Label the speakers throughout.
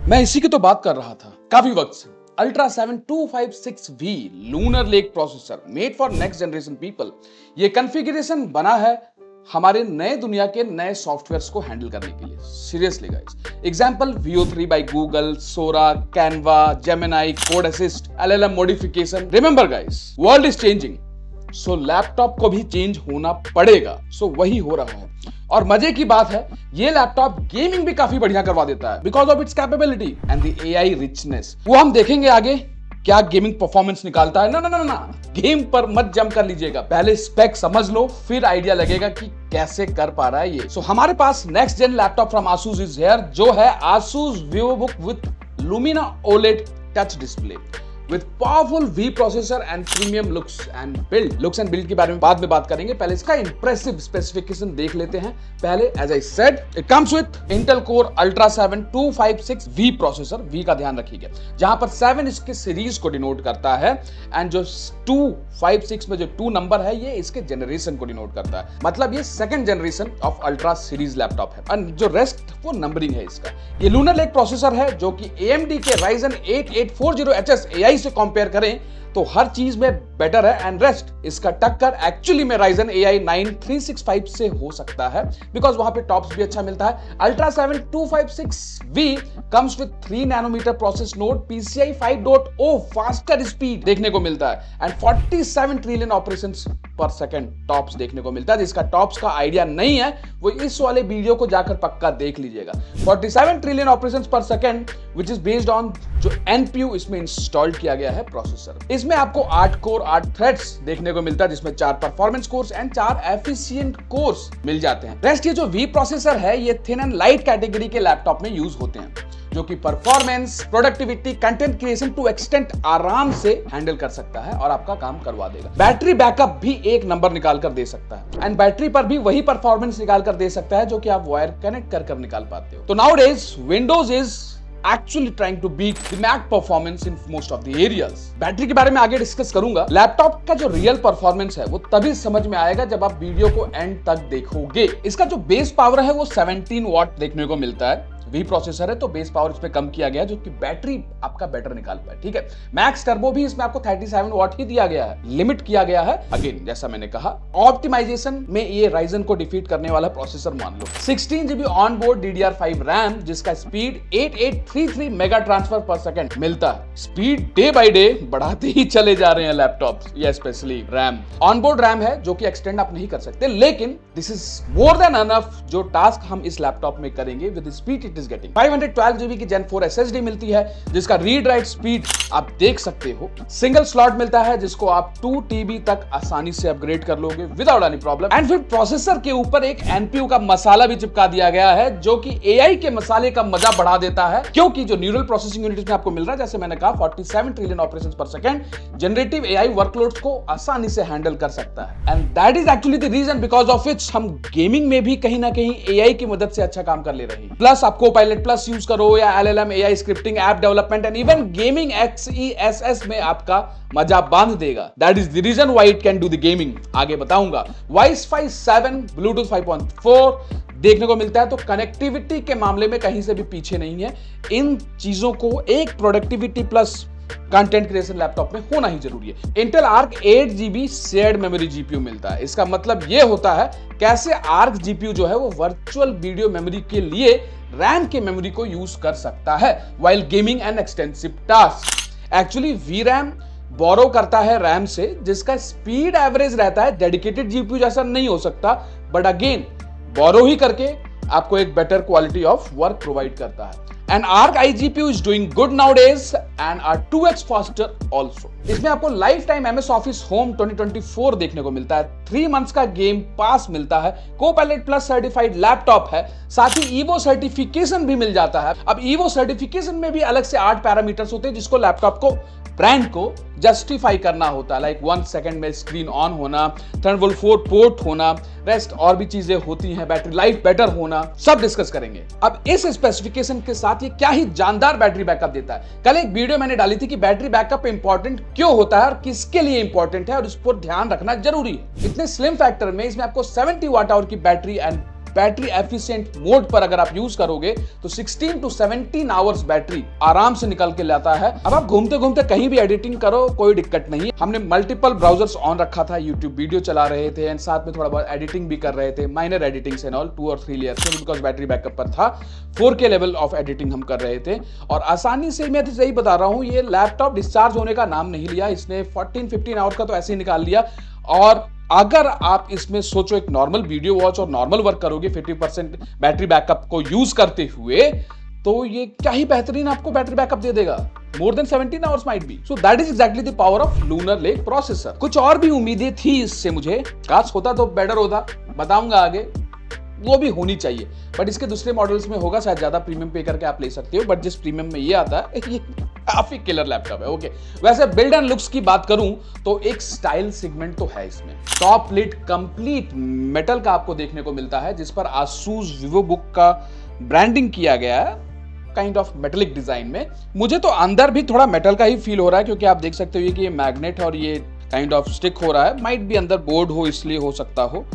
Speaker 1: मैं इसी की तो बात कर रहा था काफी वक्त से। Ultra 7 256V lunar lake processor made for next generation people. ये कॉन्फ़िगरेशन बना है हमारे नए दुनिया के नए सॉफ्टवेयर्स को हैंडल करने के लिए। Seriously guys, example VO3 by Google, Sora, Canva, Gemini, code assist, LLM modification. Remember guys, world is changing, so laptop को भी चेंज होना पड़ेगा। सो वही हो रहा है। और मजे की बात है, ये लैपटॉप गेमिंग भी काफी बढ़िया करवा देता है because of its capability and the AI richness. वो हम देखेंगे आगे क्या गेमिंग परफॉर्मेंस निकालता है। ना गेम पर मत जंप कर लीजिएगा, पहले स्पेक समझ लो, फिर आइडिया लगेगा कि कैसे कर पा रहा है ये। सो हमारे पास next gen laptop from ASUS is here, जो है ASUS VivoBook with Lumina OLED touch display with powerful V processor and premium looks and build। looks and build के बारे में बाद में बात करेंगे, पहले इसका impressive specification देख लेते हैं। पहले as I said, it comes with Intel Core Ultra 7 256V processor। V का ध्यान रखिएगा, जहां पर 7 इसके सीरीज को डिनोट करता है एंड जो 256 में जो 2 नंबर है ये इसके जनरेशन को डिनोट करता है। मतलब ये second generation of ultra series laptop है और जो रेस्ट वो नंबरिंग है इसका। ये लूनर लेक प्रोसेसर है जो कि AMD के Ryzen 8840HS AI से कंपेयर करें तो हर चीज में बेटर है एंड रेस्ट इसका टक्कर एक्चुअली में Ryzen AI 9365 से हो सकता है बिकॉज वहां पे टॉप्स भी अच्छा मिलता है। Ultra 7 256V comes with 3 nanometre process node, PCI 5.0 faster speed देखने को मिलता है and 47 trillion operations per second tops देखने को मिलता है। जिसका टॉप्स का आइडिया नहीं है वो इस वाले वीडियो को जाकर पक्का देख लीजिएगा। 47 trillion operations per second which is based on जो NPU इसमें इंस्टॉल किया गया है प्रोसेसर। इसमें आपको 8 कोर 8 थ्रेड्स देखने को मिलता है, जिसमें 4 performance cores and 4 efficient cores मिल जाते हैं। रेस्ट ये जो V प्रोसेसर है ये थिन एंड लाइट कैटेगरी के लैपटॉप में यूज होते हैं जो कि performance, productivity, content creation to extent आराम से हैंडल कर सकता है और आपका काम करवा देगा। बैटरी बैकअप भी एक नंबर निकाल कर दे सकता है एंड बैटरी पर भी वही परफॉर्मेंस निकाल कर दे सकता है जो कि आप वायर कनेक्ट कर निकाल पाते हो। तो nowadays Windows is actually trying to beat the Mac performance in most of the areas। Battery के बारे में आगे डिस्कस करूंगा। लैपटॉप का जो रियल परफॉर्मेंस है वो तभी समझ में आएगा जब आप वीडियो को एंड तक देखोगे। इसका जो बेस पावर है वो 17 वाट देखने को मिलता है। V प्रोसेसर है तो बेस पावर इसमें कम किया गया जो कि बैटरी आपका बेटर निकाल पाए। ठीक है, मैक्स टर्बो भी इसमें आपको 37 वाट ही दिया गया है, लिमिट किया गया है। अगेन जैसा मैंने कहा, ऑप्टिमाइजेशन में ये Ryzen को डिफीट करने वाला प्रोसेसर मान लो। 16 GB on board DDR5 RAM जिसका स्पीड 8833 मेगा ट्रांसफर पर सेकंड मिलता है। स्पीड डे बाय डे बढ़ाते ही चले जा रहे हैं लैपटॉप, ये specially RAM. On board RAM है जो कि एक्सटेंड आप नहीं कर सकते, लेकिन this is more than enough जो टास्क हम इस लैपटॉप में करेंगे with speed is getting 512 GB की Gen 4 SSD मिलती है जिसका रीड राइट स्पीड आप देख सकते हो। सिंगल स्लॉट मिलता है जिसको आप 2 TB तक आसानी से अपग्रेड कर लोगे विदाउट एनी प्रॉब्लम। एंड फिर प्रोसेसर के ऊपर एक NPU का मसाला भी चिपका दिया गया है जो कि AI के मसाले का मजा बढ़ा देता है, क्योंकि जो न्यूरल प्रोसेसिंग यूनिट में आपको मिल रहा है, जैसे मैंने कहा 47 trillion operations per second generative AI workloads को आसानी से हैंडल कर सकता है and that is actually the reason because of which हम गेमिंग में भी कहीं ना कहीं AI की मदद से अच्छा काम कर ले रहे हैं। प्लस आपको Copilot Plus यूज करो या LLM AI scripting, app development and even gaming XeSS में आपका मजा बांध देगा। That is the reason why it can do the gaming. आगे बताऊंगा। Wi-Fi 7 Bluetooth 5.4 देखने को मिलता है, तो कनेक्टिविटी के मामले में कहीं से भी पीछे नहीं है। इन चीजों को एक productivity plus content creation laptop में होना ही जरूरी है। Intel Arc 8 GB shared memory GPU मिलता है। इसका मतलब यह होता है कैसे Arc GPU जो है वो वर्चुअल वीडियो मेमोरी के लिए रैम के मेमोरी को यूज कर सकता है while gaming and extensive task. Actually VRAM बोरो करता है रैम से जिसका स्पीड एवरेज रहता है, डेडिकेटेड GPU जैसा नहीं हो सकता, बट अगेन बोरो ही करके आपको एक better quality of work provide करता है। And Arc iGPU is doing good nowadays and are 2x faster also। इसमें आपको life time MS Office Home 2024 देखने को मिलता है, 3 मंथ्स का गेम पास मिलता है, Copilot Plus सर्टिफाइड लैपटॉप है, साथ ही EVO सर्टिफिकेशन भी मिल जाता है। अब EVO सर्टिफिकेशन में भी अलग से 8 पैरामीटर्स होते हैं जिसको लैपटॉप को, ब्रांड को जस्टिफाई करना होता है, लाइक 1 सेकंड में स्क्रीन ऑन होना, थंडरबोल्ट 4 पोर्ट होना, रेस्ट और भी चीजें होती हैं, बैटरी लाइफ बेटर होना, सब डिस्कस करेंगे। अब इस स्पेसिफिकेशन के साथ ये क्या ही जानदार बैटरी बैकअप देता है। कल एक वीडियो मैंने डाली थी कि बैटरी बैकअप इंपॉर्टेंट क्यों होता है और किसके लिए इंपॉर्टेंट है और इस पर ध्यान रखना जरूरी है। इतने स्लिम फैक्टर में इसमें आपको 70 वाट आवर की battery and battery efficient mode पर अगर आप यूज करोगे तो 16 to 17 आवर्स बैटरी आराम से निकल के लाता है। अब आप घूमते घूमते कहीं भी एडिटिंग करो, कोई दिक्कत नहीं। हमने मल्टीपल ब्राउजर्स ऑन रखा था, यूट्यूब वीडियो चला रहे थे एंड साथ में थोड़ा बहुत एडिटिंग भी कर रहे थे, माइनर एडिटिंग्स एंड ऑल 2 और 3 लेयर से, बिकॉज बैटरी बैकअप पर था। 4K लेवल ऑफ एडिटिंग हम कर रहे थे और आसानी से, मैं तो सही बता रहा हूं, ये लैपटॉप डिस्चार्ज होने का नाम नहीं लिया। इसने 14-15 आवर्स का तो ऐसे ही निकाल लिया। और अगर आप इसमें सोचो एक नॉर्मल वीडियो वॉच और नॉर्मल वर्क करोगे 50% बैटरी बैकअप को यूज करते हुए, तो ये क्या ही बेहतरीन आपको बैटरी बैकअप दे देगा। More than 17 hours might be. So that is exactly the power of lunar lake processor. कुछ और भी उम्मीदें थी इससे मुझे, काश होता तो बेटर होता, बताऊंगा आगे, वो भी होनी चाहिए। बट इसके दूसरे मॉडल्स में होगा, शायद ज्यादा प्रीमियम पे करके आप ले सकते हो, बट जिस प्रीमियम में ये आता है ये काफी किलर लैपटॉप है। ओके, वैसे बिल्ड एंड लुक्स की बात करूं तो एक स्टाइल सेगमेंट तो है इसमें। टॉप लिड कंप्लीट मेटल का आपको देखने को मिलता है, जिस पर आसूस विवोबुक का ब्रांडिंग किया गया है, काइंड ऑफ मेटेलिक डिजाइन में। मुझे तो अंदर भी थोड़ा मेटल का ही फील हो रहा है, क्योंकि आप देख सकते हो कि ये मैग्नेट और ये काइंड ऑफ स्टिक हो रहा है। माइट भी अंदर बोर्ड हो, इसलिए हो सकता हो,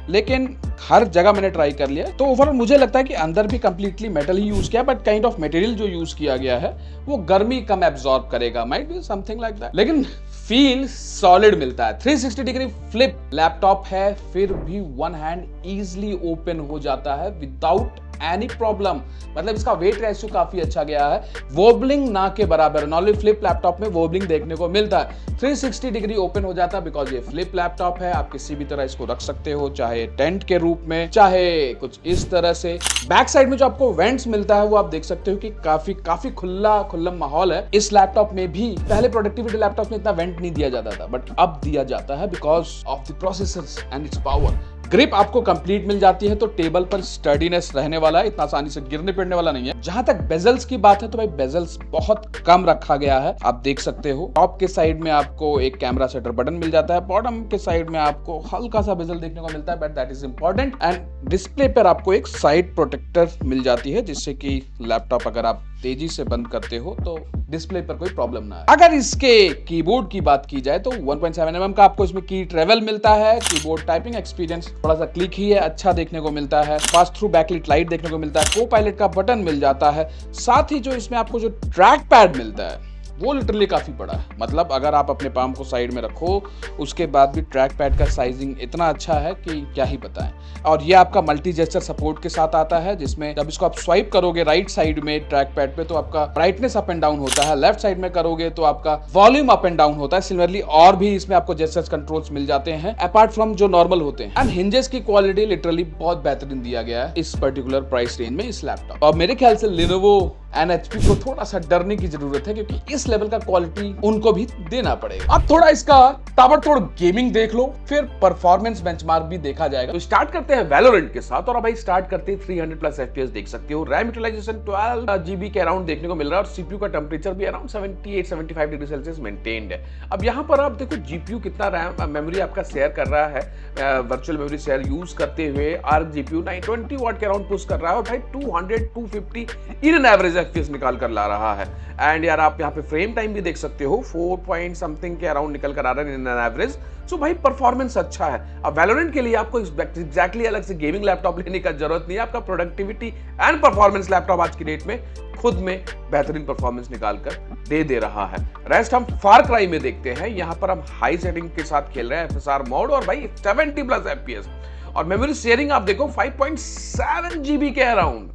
Speaker 1: लेकिन हर जगह मैंने ट्राई कर लिया। तो ओवरऑल मुझे लगता है कि अंदर भी कंप्लीटली मेटल ही यूज किया, बट काइंड ऑफ मटेरियल जो यूज किया गया है वो गर्मी कम एब्जॉर्ब करेगा, might be something like that. लेकिन फील सॉलिड मिलता है। 360 डिग्री फ्लिप लैपटॉप है, फिर भी वन हैंड इजीली ओपन हो जाता है विदाउट एनी प्रॉब्लम। मतलब इसका वेट रेशियो काफी अच्छा गया है, वोबलिंग ना के बराबर। नॉर्मली फ्लिप लैपटॉप में वोबलिंग देखने को मिलता है, 360 डिग्री ओपन हो जाता है बिकॉज ये फ्लिप लैपटॉप है। आप किसी भी तरह इसको रख सकते हो, चाहे टेंट के रूप में, चाहे कुछ इस तरह से। बैक साइड में जो आपको वेंट्स मिलता है वो आप देख सकते हो कि काफी खुल्लम माहौल है। इस लैपटॉप में भी पहले प्रोडक्टिविटी लैपटॉप में इतना वेंट नहीं दिया जाता था, बट अब दिया जाता है because of the processors and it's power. Grip आपको कंप्लीट मिल जाती है, तो टेबल पर स्टडीनेस रहने वाला है, इतना आसानी से गिरने पड़ने वाला नहीं है। जहां तक बेजल्स की बात है तो भाई बेजल्स बहुत कम रखा गया है, आप देख सकते हो। टॉप के साइड में आपको एक कैमरा सेटर बटन मिल जाता है, बॉटम के साइड में आपको हल्का सा बेजल देखने को मिलता है, but that is important. And display पर आपको एक साइड प्रोटेक्टर मिल जाती है, जिससे कि लैपटॉप अगर आप तेजी से बंद करते हो तो डिस्प्ले पर कोई प्रॉब्लम ना आए। अगर इसके कीबोर्ड की बात की जाए तो 1.7 mm का आपको इसमें की ट्रेवल मिलता है। कीबोर्ड टाइपिंग एक्सपीरियंस थोड़ा सा क्लिक ही है, अच्छा देखने को मिलता है। पास थ्रू बैकलाइट लाइट देखने को मिलता है, को पायलट का बटन मिल जाता है। साथ ही जो इसमें आपको जो ट्रैक पैड मिलता है वो लिटरली काफी बड़ा है। मतलब अगर आप अपने पाम को साइड में रखो, उसके बाद भी ट्रैक पैड का साइजिंग इतना अच्छा है कि क्या ही बताएं। और ये आपका मल्टी जेस्चर सपोर्ट के साथ आता है, जिसमें जब इसको आप स्वाइप करोगे राइट साइड में ट्रैक पैड पे तो आपका ब्राइटनेस अप एंड डाउन होता है, लेफ्ट साइड में करोगे तो आपका वॉल्यूम अप एंड डाउन होता है। सिमिलरली और भी इसमें आपको जेस्चर्स कंट्रोल्स मिल जाते हैं अपार्ट फ्रॉम जो नॉर्मल होते हैं। एंड हिंजेस की क्वालिटी लिटरली बहुत बेहतरीन दिया गया है इस पर्टिकुलर प्राइस रेंज में इस लैपटॉप। और मेरे ख्याल से Lenovo एंड HP को थोड़ा सा डरने की जरूरत है, क्योंकि इस लेवल का क्वालिटी उनको भी देना पड़ेगा। अब थोड़ा इसका ताबड़तोड़ गेमिंग देख लो, फिर परफॉर्मेंस बेंचमार्क भी देखा जाएगा। तो स्टार्ट करते हैं वैलोरेंट के साथ। और भाई स्टार्ट करते हैं 300+ FPS देख सकते हो। रैम यूटिलाइजेशन 12 GB के अराउंड देखने को मिल रहा है, और CPU का टेम्परेचर भी अराउंड 78-75 डिग्री सेल्सियस मेंटेन्ड है। अब यहाँ पर आप देखो GPU कितना रैम मेमोरी आपका शेयर कर रहा है, वर्चुअल मेमोरी शेयर यूज करते हुए। ARC GPU 920 वाट के अराउंड पुश कर रहा है, और भाई 200-250 इन एन एवरेज FPS निकाल कर ला रहा है। एंड यार आप यहाँ पे फ्रेम टाइम भी देख सकते हो, 4 पॉइंट समथिंग के अराउंड निकल कर आ रहा है इन एन एवरेज। सो भाई परफॉर्मेंस अच्छा है। अब वैलोरेंट के लिए आपको एग्जैक्टली अलग से गेमिंग लैपटॉप लेने का जरूरत नहीं है। आपका प्रोडक्टिविटी एंड परफॉर्मेंस लैपटॉप आज की डेट में खुद में बेहतरीन परफॉर्मेंस निकाल कर दे रहा है। रेस्ट हम फार क्राई में देखते हैं। यहाँ पर हम हाई सेटिंग के साथ खेल रहे हैं, FSR मोड, और भाई 70+ FPS। और मेमोरी शेयरिंग आप देखो 5.7 GB के अराउंड।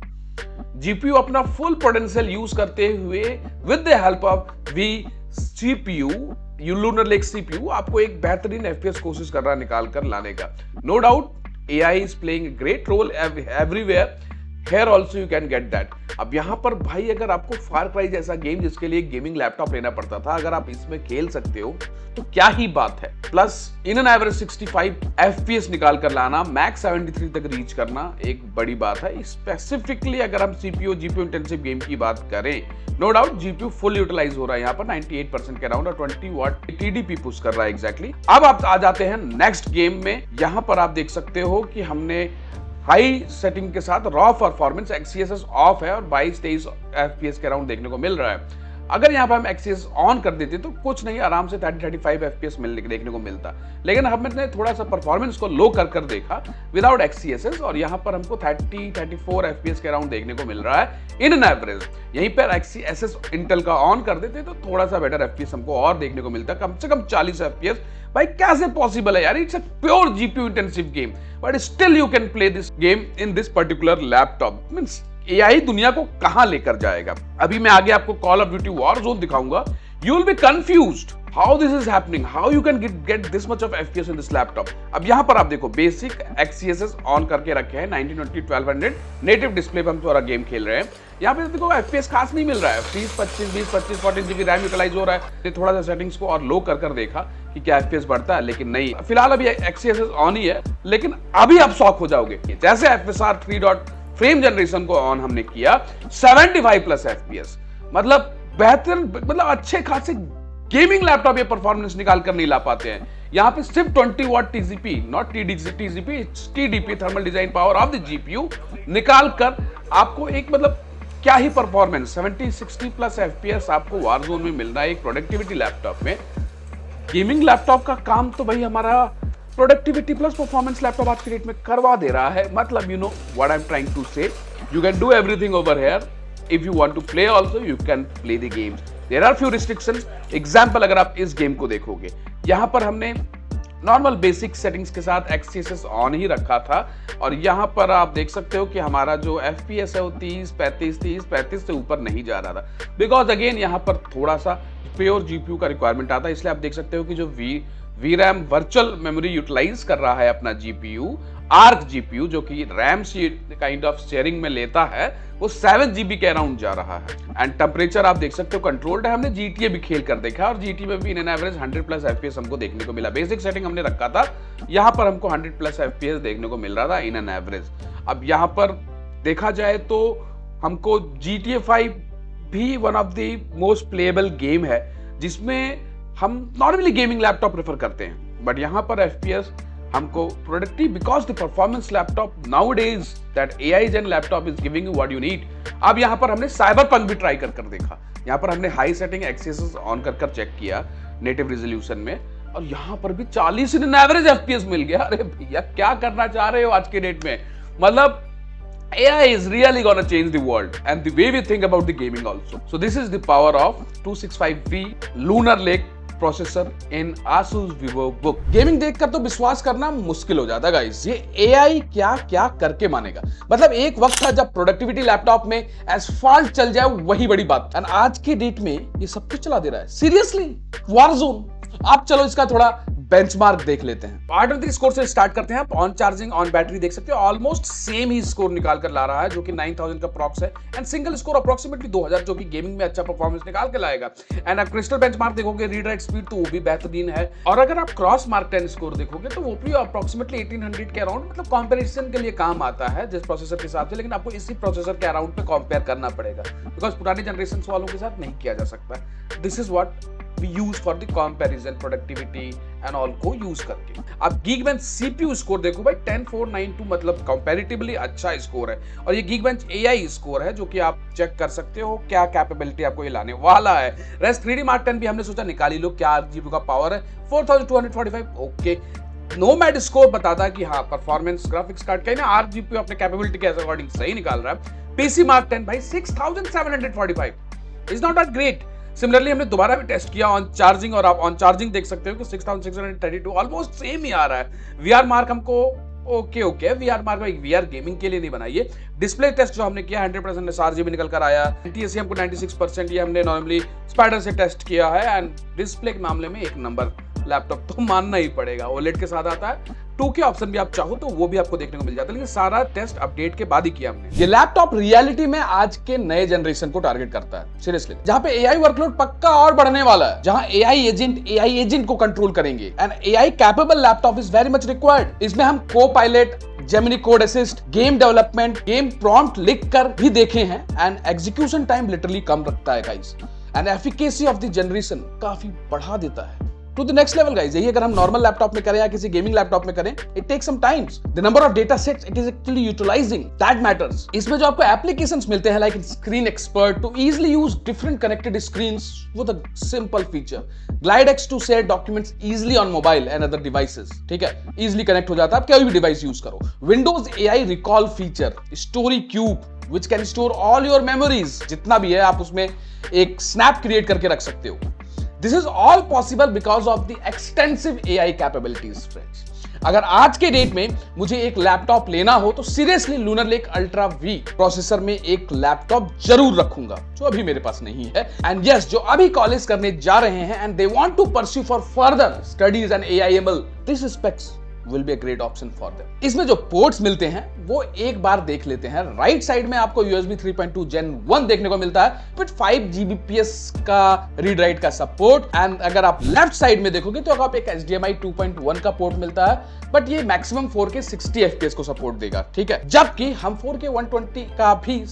Speaker 1: जीपीयू अपना फुल पोटेंशियल यूज करते हुए with the help of CPU, lunar lake CPU आपको एक बेहतरीन FPS कोशिश कर रहा है निकाल कर लाने का। No doubt AI is playing a great role everywhere, Here also you can get that। अब यहाँ पर भाई अगर आपको फार क्राई जैसा गेम जिसके लिए गेमिंग लैपटॉप लेना पड़ता था, अगर आप इसमें खेल सकते हो तो क्या ही बात है। Plus in an average 65 FPS निकाल कर लाना, मैक्स 73 तक रीच करना एक बड़ी बात है। स्पेसिफिकली अगर हम CPU GPU इंटेंसिव गेम की बात करें, no doubt GPU full utilize हो रहा है यहाँ पर 98% के अराउंड, और 20 वाट TDP पुश कर रहा है एग्जैक्टली। अब आप आ जाते हैं नेक्स्ट गेम में। यहाँ पर आप देख सकते हो कि हमने हाई सेटिंग के साथ रॉ परफॉर्मेंस XeSS ऑफ है, और 22-23 FPS के अराउंड देखने को मिल रहा है। अगर यहाँ पर हम एक्सीएस ऑन कर देते तो कुछ नहीं, आराम से 30-35 एफपीएस देखने को मिलता, लेकिन हमने थोड़ा सा परफॉर्मेंस को लो कर देखा विदाउट एक्सीएस और यहाँ पर हमको 30-34 एफपीएस के अराउंड देखने को मिल रहा है इन एन एवरेज। यहीं पर एक्सीएस इंटेल का ऑन कर देते तो थोड़ा सा बेटर एफपीएस हमको और देखने को मिलता, कम से कम 40 एफपीएस। भाई कैसे पॉसिबल है यार, it's a pure GPU intensive game but still you can play this game in this particular laptop. Means AI दुनिया को कहां लेकर जाएगा। अभी मैं आगे आपको कॉल ऑफ ड्यूटी वॉरज़ोन दिखाऊंगा, you will be confused how this is happening, how you can get this much of FPS in this laptop. अब यहां पर आप देखो बेसिक एक्सीएस ऑन करके रखे हैं 1920 1200 नेटिव डिस्प्ले पर हम थोड़ा गेम खेल रहे हैं। यहाँ पे देखो एफपीएस खास नहीं मिल रहा है, 20-25 14 जीबी रैम यूटिलाइज हो रहा है। थोड़ा सा सेटिंग्स को और लो कर देखा कि क्या एफपीएस बढ़ता है, लेकिन नहीं, फिलहाल अभी एक्सीएस ऑन ही है। लेकिन अभी आप शॉक हो जाओगे, जैसे एफएसआर 3 फ्रेम जनरेशन को ऑन हमने किया 75 प्लस एफपीएस, मतलब बेहतर, मतलब अच्छे खासे गेमिंग लैपटॉप ये परफॉर्मेंस निकाल कर नहीं ला पाते हैं। यहाँ पे सिर्फ 20 what TGP, not TDP, TDP thermal design power of the GPU निकाल कर आपको एक मतलब क्या ही परफॉर्मेंस 70-60 प्लस एफपीएस आपको वारज़ोन में मिल रहा है एक प्रोडक्टिविटी लैपटॉप में। गेमिंग लैपटॉप का काम तो भाई हमारा प्रोडक्टिविटी प्लस परफॉर्मेंस लैपटॉप आज की डेट में करवा दे रहा है। मतलब you know what I am trying to say, you can do everything over here. If you want to play also you can play the games, there are few restrictions. Example अगर आप इस game को देखोगे, यहां पर हमने normal basic settings के साथ एक्सीएस ऑन ही रखा था और यहां पर आप देख सकते हो कि हमारा जो एफपीएस है वो 30-35 से ऊपर नहीं जा रहा था, बिकॉज अगेन यहां पर थोड़ा सा प्योर जीपीयू का रिक्वायरमेंट आता है। इसलिए आप देख सकते हो कि जो वीरैम वर्चुअल मेमोरी यूटिलाइज कर रहा है अपना जीपीयू, आर्क जीपीयू जो कि रैम काइंड ऑफ शेयरिंग में लेता है, वो 7 जीबी के अराउंड जा रहा है। एंड टेम्परेचर आप देख सकते हो कंट्रोल्ड है। हमने जीटीए भी खेल कर देखा और जीटीए में भी in an average 100 plus FPS हमको देखने को मिला। बेसिक सेटिंग हमने रखा था, यहाँ पर हमको 100 प्लस एफपीएस देखने को मिल रहा था इन एन एवरेज। अब यहाँ पर देखा जाए तो हमको GTA 5 भी one of the most playable game है जिसमें हम नॉर्मली गेमिंग लैपटॉप प्रेफर करते हैं, बट यहाँ पर एफपीएस हमको productive because the performance laptop nowadays that AI gen laptop is giving you what you need. अब यहाँ पर हमने साइबरपंक भी ट्राई कर देखा। यहाँ पर हमने हाई सेटिंग एक्सेस ऑन कर चेक किया नेटिव रेजोल्यूशन में और यहाँ पर भी 40 इन एवरेज एफपीएस मिल गया। अरे भैया क्या करना चाह रहे हो आज के डेट में, मतलब AI is really gonna change the world and the way we think about the gaming also. So this is the power of 265V Lunar Lake processor in Asus VivoBook। Gaming देखकर तो विश्वास करना मुश्किल हो जाता guys, ये AI क्या क्या करके मानेगा। मतलब एक वक्त था जब प्रोडक्टिविटी लैपटॉप में एसफॉल्ट चल जाए वही बड़ी बात, एंड आज के डेट में ये सब कुछ चला दे रहा है। Seriously Warzone. आप चलो इसका थोड़ा बेंचमार्क देख लेते हैं। R23 स्कोर से स्टार्ट करते हैं। ऑन चार्जिंग ऑन बैटरी देख सकते हो ऑलमोस्ट सेम ही स्कोर निकाल कर ला रहा है जो कि 9000 का प्रॉक्स है एंड सिंगल स्कोर अप्रोक्सीमेटली 2000 जो कि गेमिंग में अच्छा परफॉर्मेंस निकाल के लाएगा। एंड आप क्रिस्टल बेंचमार्क देखोगे रीड राइट स्पीड तो वो भी बेहतरीन है और अगर आप क्रॉस मार्क 10 स्कोर देखोगे तो वो भी अप्रोक्सीमेटली 1800 के अराउंड मतलब कंपैरिजन के लिए काम आता है जिस प्रोसेसर के हिसाब से, लेकिन आपको इसी प्रोसेसर के अराउंड पे कंपेयर करना पड़ेगा बिकॉज पुरानी जनरेशन वालों के साथ नहीं किया जा सकता। This is what we use for the comparison productivity and all को यूज करके। अब Geekbench CPU स्कोर देखो भाई 10492 मतलब कंपैरेटिवली अच्छा स्कोर है और ये Geekbench AI स्कोर है जो कि आप चेक कर सकते हो क्या कैपेबिलिटी आपको ये लाने वाला है। रेस्ट 3D Mark 10 भी हमने सोचा निकाल ही लो, क्या जीबी का पावर है 4245। ओके नोमैड स्कोर बताता है कि हाँ परफॉर्मेंस ग्राफिक्स कार्ड का ही ना आर्क जीपीयू अपने कैपेबिलिटी के अकॉर्डिंग सही निकाल रहा है। पीसी मार्क 10 भाई 6745 is not that great. Similarly हमने दोबारा भी टेस्ट किया ऑन चार्जिंग और आप ऑन चार्जिंग देख सकते हो कि 6632 ऑलमोस्ट सेम ही आ रहा है। वीआर मार्क हमको ओके वीआर मार्क भाई वीआर गेमिंग के लिए नहीं बनाइए। डिस्प्ले टेस्ट जो हमने किया 100% SRGB निकल कर आया। TSC हमको 96% ये हमने नॉर्मली स्पाइडर से टेस्ट किया है एंड डिस्प्ले के मामले में एक नंबर लैपटॉप तो मानना ही पड़ेगा। OLED के साथ आता है 2K ऑप्शन भी आप चाहो तो वो भी आपको देखने को मिल जाता है, लेकिन सारा टेस्ट अपडेट के बाद ही किया हमने। ये लैपटॉप रियलिटी में आज के नए जनरेशन को टारगेट करता है सीरियसली, जहां पे AI वर्कलोड पक्का और बढ़ने वाला है, जहां AI एजेंट को कंट्रोल करेंगे and AI capable laptop is very much required. इसमें हम Copilot, Gemini code assist, game development, game prompt लिख कर भी देखे हैं एंड एग्जीक्यूशन टाइम लिटरली कम रखता है guys and efficacy of the generation काफी बढ़ा देता है। To the next level guys. यही अगर हम नॉर्मल लैपटॉप में करें या किसी गेमिंग लैपटॉप में करें, it takes some times. The number of data sets it is actually utilizing that matters. इसमें जो आपको एप्लीकेशंस मिलते हैं like screen expert to easily use different connected screens with a simple feature, GlideX to share documents easily on mobile and other devices. ठीक है, easily connect हो जाता है, आप कोई भी डिवाइस यूज करो। Windows AI recall feature, story cube which can store all your memories, जितना भी है आप उसमें एक स्नैप क्रिएट करके रख सकते हो। This is all possible because of the extensive AI capabilities, friends. अगर आज के डेट में मुझे एक लैपटॉप लेना हो तो seriously lunar lake ultra V processor में एक लैपटॉप जरूर रखूंगा, जो अभी मेरे पास नहीं है। एंड यस, जो अभी कॉलेज करने जा रहे हैं and they want to pursue for further studies and AI/ML, this specs will be a great option for them. इसमें जो पोर्ट्स मिलते हैं वो एक बार देख लेते हैं। राइट साइड में आपको USB 3.2 Gen 1 देखने को मिलता है विद 5 Gbps का रीड राइट का सपोर्ट। एंड अगर आप लेफ्ट साइड में देखोगे तो आप एक HDMI 2.1 का पोर्ट मिलता है, बट ये मैक्सिमम 4K 60 FPS को सपोर्ट देगा। ठीक है, जबकि हम 4K 120 का भी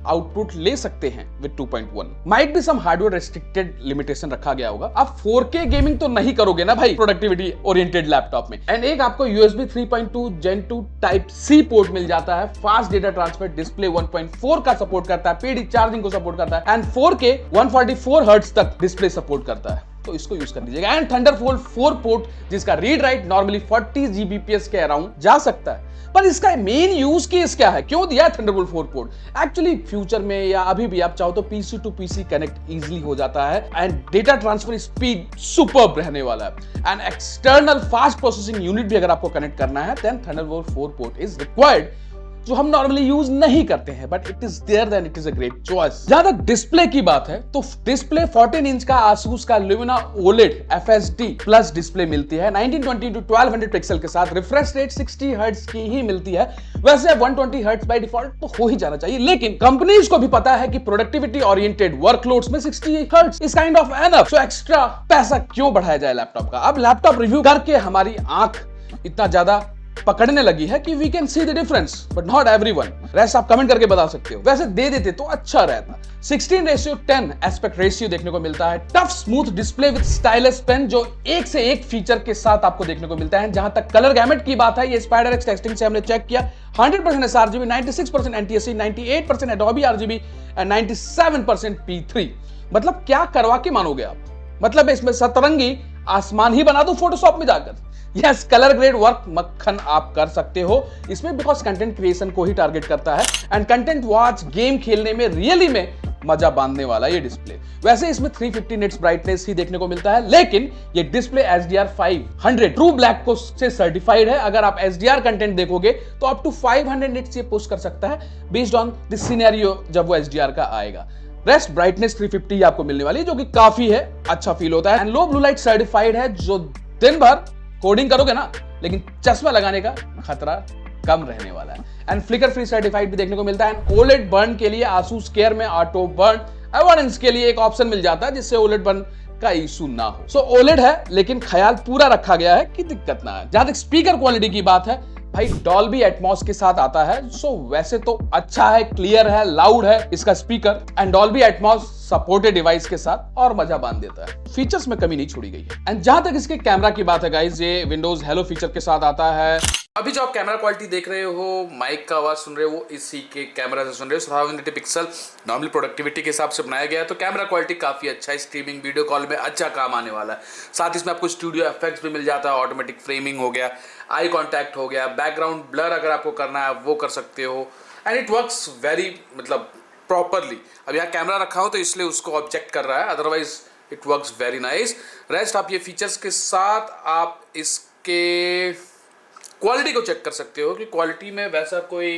Speaker 1: आउटपुट ले सकते हैं with 2.1। Might be some hardware restricted limitation रखा गया होगा। आप 4K गेमिंग तो नहीं करोगे ना भाई प्रोडक्टिविटी ओरिएंटेड लैपटॉप में। एंड एक आपको USB 3.2 Gen 2 type C port मिल जाता है, फास्ट डेटा ट्रांसफर, डिस्प्ले 1.4 का सपोर्ट करता है, पेड चार्जिंग को सपोर्ट करता है एंड 4K 144 हर्ट्ज तक डिस्प्ले सपोर्ट करता है, तो इसको यूज कर लीजिएगा। एंड थंडरबोल्ट 4 पोर्ट जिसका रीड राइट नॉर्मली 40 Gbps के अराउंड जा सकता है, पर इसका मेन यूज केस क्या है, क्यों दिया है थंडरबोल्ट 4 पोर्ट? एक्चुअली फ्यूचर में या अभी भी आप चाहो तो PC to PC connect easily हो जाता है and data transfer speed superb रहने वाला है। And external fast processing unit भी अगर आपको कनेक्ट करना है then Thunderbolt 4 port is required, जो हम नॉर्मली यूज नहीं करते हैं, but it is there then it is a great choice. जहां तक डिस्प्ले की बात है तो डिस्प्ले 14 इंच का Asus का Lumina OLED FSD plus display मिलती है 1920 टू 1200 पिक्सल के साथ। रिफ्रेश रेट 60 हर्ट्ज की ही मिलती है, वैसे 120 हर्ट्ज बाय डिफॉल्ट तो हो ही जाना चाहिए, लेकिन कंपनीज को भी पता है कि प्रोडक्टिविटी ओरिएंटेड वर्कलोड्स में 60 hertz is kind of enough, so extra पैसा क्यों बढ़ाया जाए लैपटॉप का। अब लैपटॉप रिव्यू करके हमारी आंख इतना ज्यादा पकड़ने लगी है कि we can see the difference, but not everyone. Rest आप कमेंट करके बता सकते हो, वैसे दे देते तो अच्छा रहता। 16:10 एस्पेक्ट रेशियो देखने को मिलता है, tough smooth display with stylus pen जो एक से एक फीचर के साथ आपको देखने को मिलता है। जहां तक कलर गैमेट की बात है, ये SpiderX टेस्टिंग से हमने चेक किया, 100% sRGB, 96% NTSC, 98% Adobe RGB and 97% P3। मतलब क्या करवा के मानोगे आप? मतलब इसमें सतरंगी आसमान ही बना दो फोटोशॉप में जाकर। यस, कलर ग्रेड वर्क मक्खन आप कर सकते हो इसमें, बिकॉज कंटेंट क्रिएशन को ही टारगेट करता है एंड कंटेंट वॉच गेम खेलने में रियली में मजा बांधने वाला ये डिस्प्ले। वैसे इसमें 350 निट्स ब्राइटनेस ही देखने को मिलता है, लेकिन ये डिस्प्ले HDR 500 ट्रू ब्लैक को से सर्टिफाइड है। अगर आप HDR कंटेंट देखोगे तो अप टू 500 निट्स ये पुश कर सकता है बेस्ड ऑन द सिनेरियो जब वो HDR का आएगा। रेस्ट ब्राइटनेस 350 आपको मिलने वाली है, जो कि काफी है, अच्छा फील होता है। And low blue light certified है, जो दिन भर कोडिंग करोगे ना, लेकिन चश्मा लगाने का खतरा कम रहने वाला है। एंड फ्लिकर फ्री सर्टिफाइड भी देखने को मिलता है। OLED बर्न के लिए Asus केयर में ऑटो बर्न अवॉइडेंस के लिए एक ऑप्शन मिल जाता है, जिससे OLED बर्न का इशू ना हो। सो OLED है, लेकिन ख्याल पूरा रखा गया है कि दिक्कत ना है। जहां तक स्पीकर क्वालिटी की बात है, भाई डॉल्बी एटमॉस के साथ आता है, सो वैसे तो अच्छा है, क्लियर है, लाउड है इसका speaker and Dolby Atmos supported device के साथ और मजा बांध देता है। फीचर्स में कमी नहीं छोड़ी गई है। एंड जहां तक इसके कैमरा की बात है गाइस, ये विंडोज हेलो फीचर के साथ आता है। अभी जो आप कैमरा क्वालिटी देख रहे हो, माइक का आवाज सुन रहे हो, वो इसी के कैमरा से सुन रहे हो। 720 पिक्सल नॉर्मल प्रोडक्टिविटी के हिसाब से बनाया गया है, तो कैमरा क्वालिटी काफी अच्छा है, स्ट्रीमिंग वीडियो कॉल में अच्छा काम आने वाला है। साथ ही इसमें आपको स्टूडियो इफेक्ट्स भी मिल जाता है, ऑटोमेटिक फ्रेमिंग हो गया, आई कॉन्टैक्ट हो गया, बैकग्राउंड ब्लर अगर आपको करना है वो कर सकते हो एंड इट वर्क्स वेरी मतलब प्रॉपरली। अब यहाँ कैमरा रखा हो तो इसलिए उसको ऑब्जेक्ट कर रहा है, otherwise it works very nice. Rest आप ये फीचर्स के साथ आप इसके क्वालिटी को चेक कर सकते हो कि क्वालिटी में वैसा कोई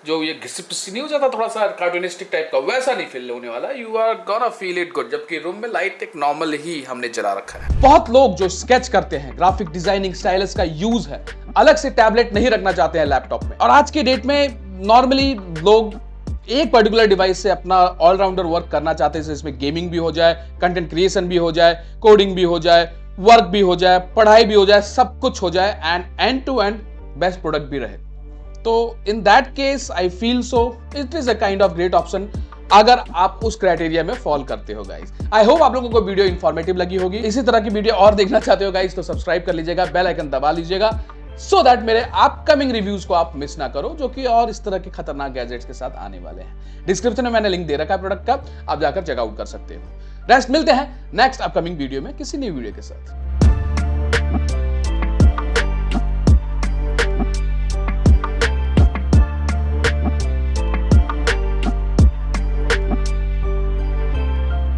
Speaker 1: जो ये घिसी पिसी नहीं हो जाता, थोड़ा सा कार्टूनिस्टिक टाइप का, वैसा नहीं फील होने वाला। You are gonna feel it good. जबकि रूम में लाइट एक नॉर्मल ही हमने जला रखा है। बहुत लोग जो स्केच करते हैं, ग्राफिक डिजाइनिंग स्टाइलस का यूज है, अलग से टैबलेट नहीं रखना चाहते हैं लैपटॉप में। और आज के डेट में नॉर्मली लोग एक पर्टिकुलर डिवाइस से अपना ऑलराउंडर वर्क करना चाहते हैं, इसमें गेमिंग भी हो जाए, कंटेंट क्रिएशन भी हो जाए, कोडिंग भी हो जाए, वर्क भी हो जाए, पढ़ाई भी हो जाए, सब कुछ हो जाए and end to end best product भी रहे। तो in that case I feel so it is a kind of great option अगर आप उस क्राइटेरिया में फॉल करते हो गाइस। आई होप आप लोगों को वीडियो इंफॉर्मेटिव लगी होगी। इसी तरह की वीडियो और देखना चाहते हो गाइस तो सब्सक्राइब कर लीजिएगा, बेल आइकन दबा लीजिएगा, सो दैट मेरे अपकमिंग रिव्यूज को आप मिस ना करो, जो कि और इस तरह के खतरनाक गैजेट्स के साथ आने वाले हैं। डिस्क्रिप्शन में मैंने लिंक दे रखा है प्रोडक्ट का, आप जाकर चेकआउट कर सकते हो। नेक्स्ट मिलते हैं नेक्स्ट अपकमिंग वीडियो में किसी नई वीडियो के साथ।